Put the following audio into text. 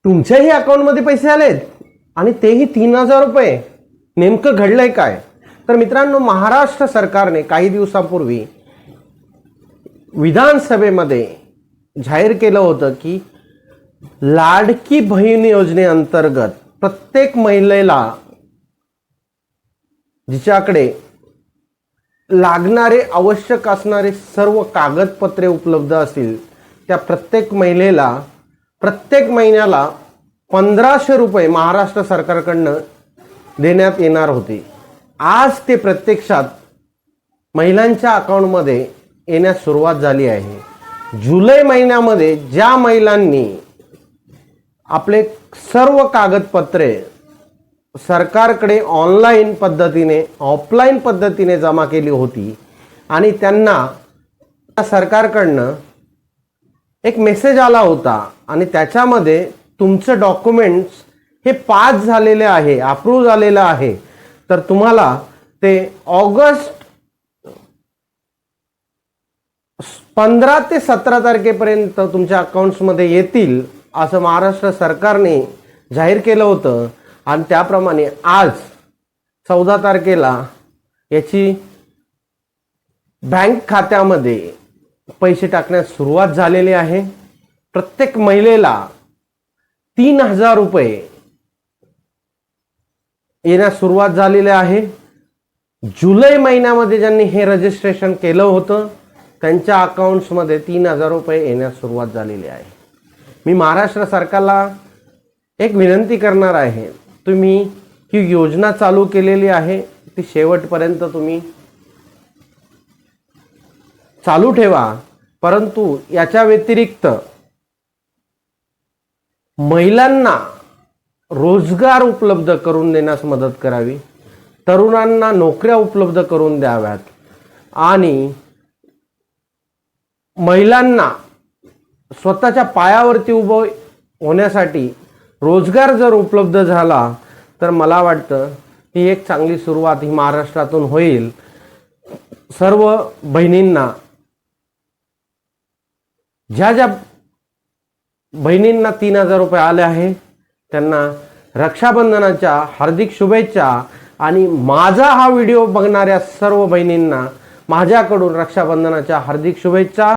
तुमच्याही अकाउंटमध्ये पैसे आलेत आणि तेही 3,000 रुपये. नेमकं घडलंय काय? तर मित्रांनो, महाराष्ट्र सरकारने काही दिवसांपूर्वी विधानसभेमध्ये जाहीर केलं होतं की लाडकी बहीण योजनेअंतर्गत प्रत्येक महिलेला जिच्याकडे लागणारे आवश्यक असणारे सर्व कागदपत्रे उपलब्ध असतील त्या प्रत्येक महिलेला प्रत्येक महिन्याला 1,500 रुपये महाराष्ट्र सरकारकडनं देण्यात येणार होते. आज ते प्रत्यक्षात महिलांच्या अकाउंटमध्ये येण्यास सुरुवात झाली आहे. जुलै महिन्यामध्ये ज्या महिलांनी आपले सर्व कागदपत्रे सरकारकडे ऑनलाईन पद्धतीने ऑफलाईन पद्धतीने जमा केली होती आणि त्यांना सरकारकडनं एक मेसेज आला होता आणि त्याच्यामध्ये तुमचं डॉक्युमेंट्स हे पास झालेले आहे, अप्रूव्ह झालेलं आहे, तर तुम्हाला ते ऑगस्ट 15 ते 17 तारखेपर्यंत तुमच्या अकाउंट्समध्ये येतील असं महाराष्ट्र सरकारने जाहीर केलं होतं. आणि त्याप्रमाणे आज 14 तारखेला याची बँक खात्यामध्ये पैसे टाकण्यास सुरुवात झालेली आहे. प्रत्येक महिलेला 3,000 रुपये येण्यास सुरुवात झालेली आहे. जुलै महिन्यामध्ये ज्यांनी हे रजिस्ट्रेशन केलं होतं त्यांच्या अकाउंट्समध्ये 3,000 रुपये येण्यास सुरुवात झालेली आहे. मी महाराष्ट्र सरकारला एक विनंती करणार आहे, तुम्ही ही योजना चालू केलेली आहे ती शेवटपर्यंत तुम्ही चालू ठेवा, परंतु याच्या व्यतिरिक्त महिलांना रोजगार उपलब्ध करून देण्यास मदत करावी, तरुणांना नोकऱ्या उपलब्ध करून द्याव्यात आणि महिलांना स्वतःच्या पायावरती उभं होण्यासाठी रोजगार जर उपलब्ध झाला तर मला वाटतं ही एक चांगली सुरुवात ही महाराष्ट्रातून होईल. सर्व बहिणींना ज्या बहिणींना 3,000 रुपये आले आहे त्यांना रक्षाबंधनाच्या हार्दिक शुभेच्छा. आणि माझा हा व्हिडिओ बघणाऱ्या सर्व बहिणींना माझ्याकडून रक्षाबंधनाच्या हार्दिक शुभेच्छा.